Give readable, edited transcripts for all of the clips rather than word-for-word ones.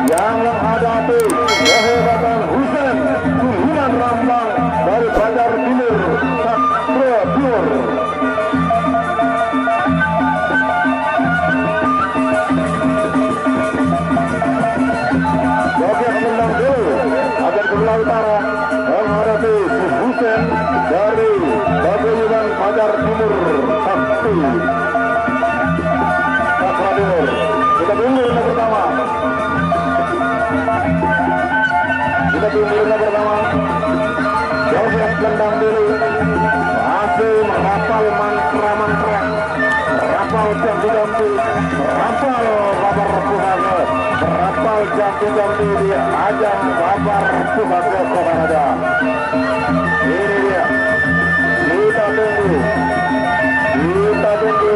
yang menghadapi kehebatan Husein Turunan Rambang dari Banjar Timur Satria Pur. Joget menang dulu agar sebelah utara menghadapi Husein dari Paguyuban Banjar Timur Sakti Satria Timur. Kita tunggu yang pertama. Kita tunggu yang pertama. Joget tendang dulu. Masih merapal mantra-mantra. Merapal jambu-jambu. Merapal kabar Puhake. Merapal jambu-jambu di ajang kabar Puhake Kokarada. Ini dia. Kita tunggu. Kita tunggu.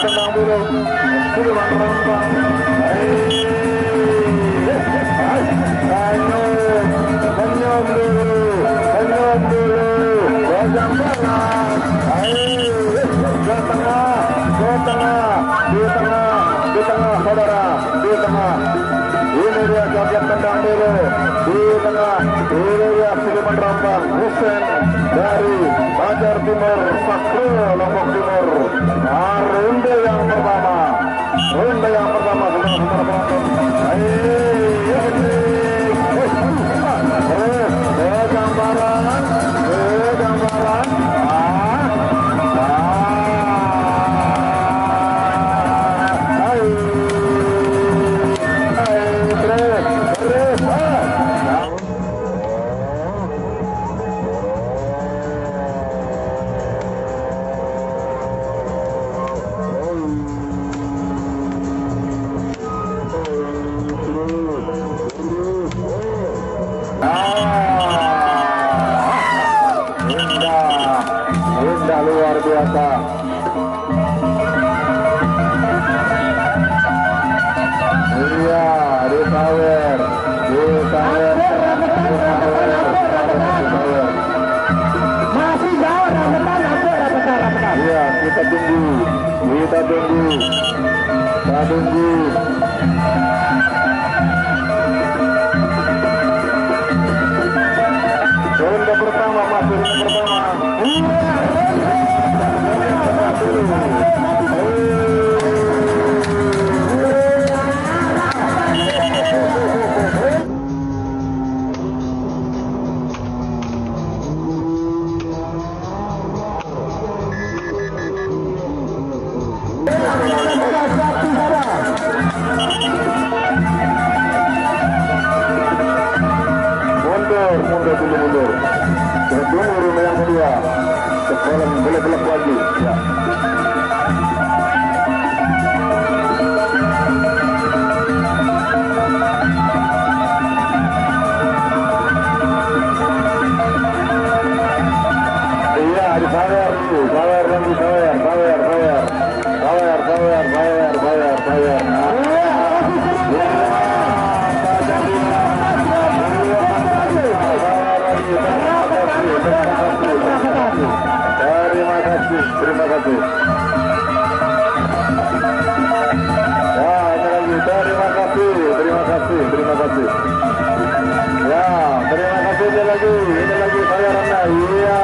Tendang dulu, Turunan Rambang. Senyum dulu, wajah barat. Ke tengah, di tengah, saudara, di tengah. Ini dia joget tendang dulu, di tengah. Ini dia Turunan Rambang, Husein dari Banjar Timur, Sakria Lombok Timur. Ronde yang pertama saudara-saudara penonton. Gambaran. Indah luar biasa. Iya, di tower. Masih jauh rambutan. Iya, kita tunggu. Ronde pertama. Mundur. Kita tunggu ronde yang kedua. Sekolah belak-belak lagi. Ya. Iya, di sawer dulu. Sawer. Terima kasih. Ya, ini lagi. Terima kasih. Ya, terima kasih. Ini lagi bayarannya. Iya.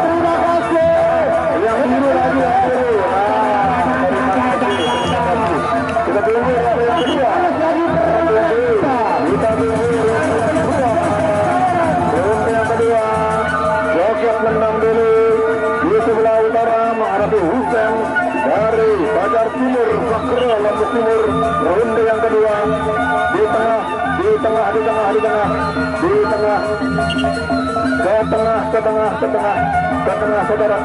Terima kasih. Yang biru lagi. Terima kasih. Kita tunggu yang kedua. Kita tunggu yang kedua. Joget menang dulu. Di sebelah Utara menghadapi Husen dari Fajar Timur, Sakro Lombok Timur. Ronde yang kedua di tengah, ke tengah saudara.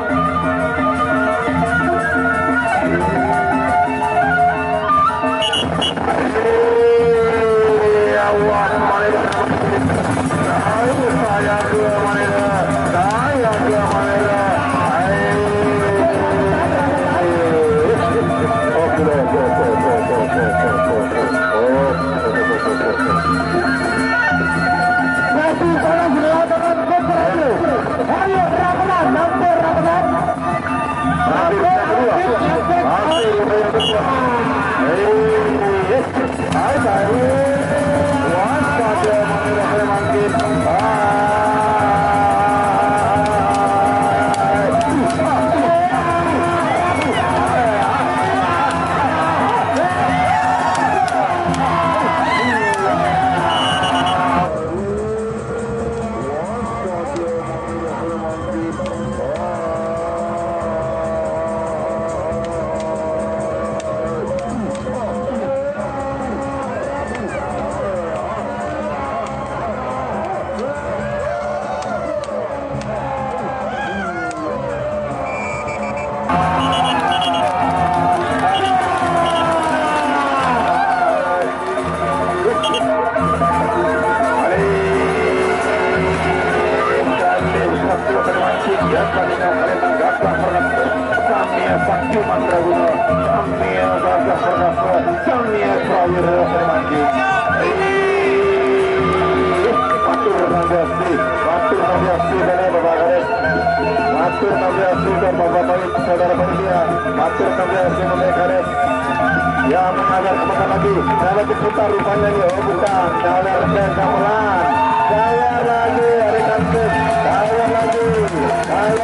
Yang mengajar kemana lagi? Saya diputar rupanya nih. Oh bukan, saya gamelan. Saya lagi hari kantin. Saya lagi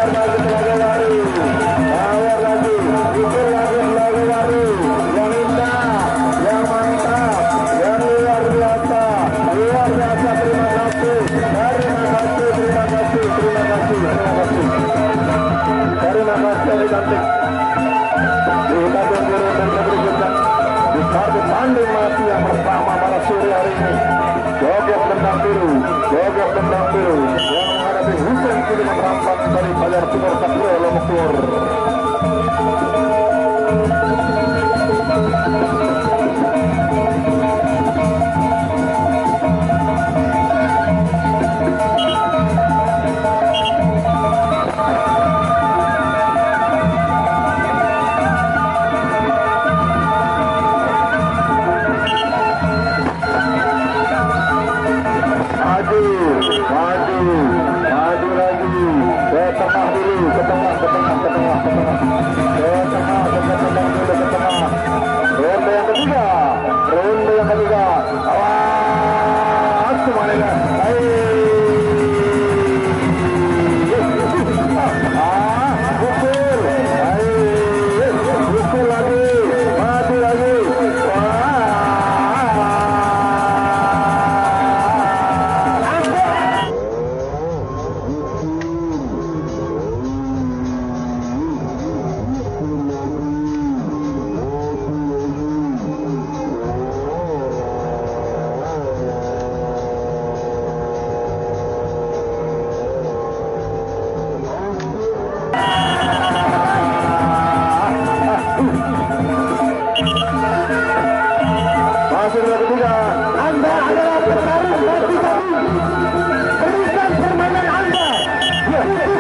lagu baru. Saya lagi bikin lagu baru. Yang indah, yang mantap, yang luar biasa. Terima kasih. Terima kasih hari kantin. Kita tunggu dan berikutnya di kartu tanding mati yang pertama pada sore hari ini. Joget tendang biru yang menghadapi Husen Sudirman Rampak dari Fajar Timur Sakro Lombok Timur. Maju lagi ke tengah dulu, ke tengah. Ronde yang ketiga. Awas semuanya. Pukul lagi, maju lagi. Masuk yang ketiga. Anda adalah petarung batu tadi. Berikan permainan Anda. Maju.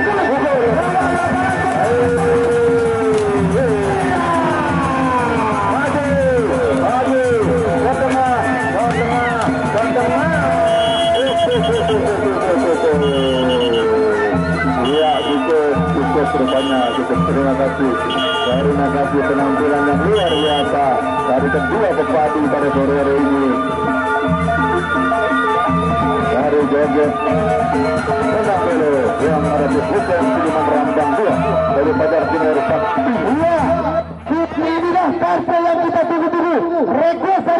Ke tengah. Iya, cukup rupanya. Terima kasih penampilan yang luar biasa dari kedua pepadu pada sore hari ini. Dari joget tendang biru yang ada di Husen Sudirman Rampak 2 dari Fajar Timur Sakro. Iya, ini dah partai yang kita tunggu-tunggu. Request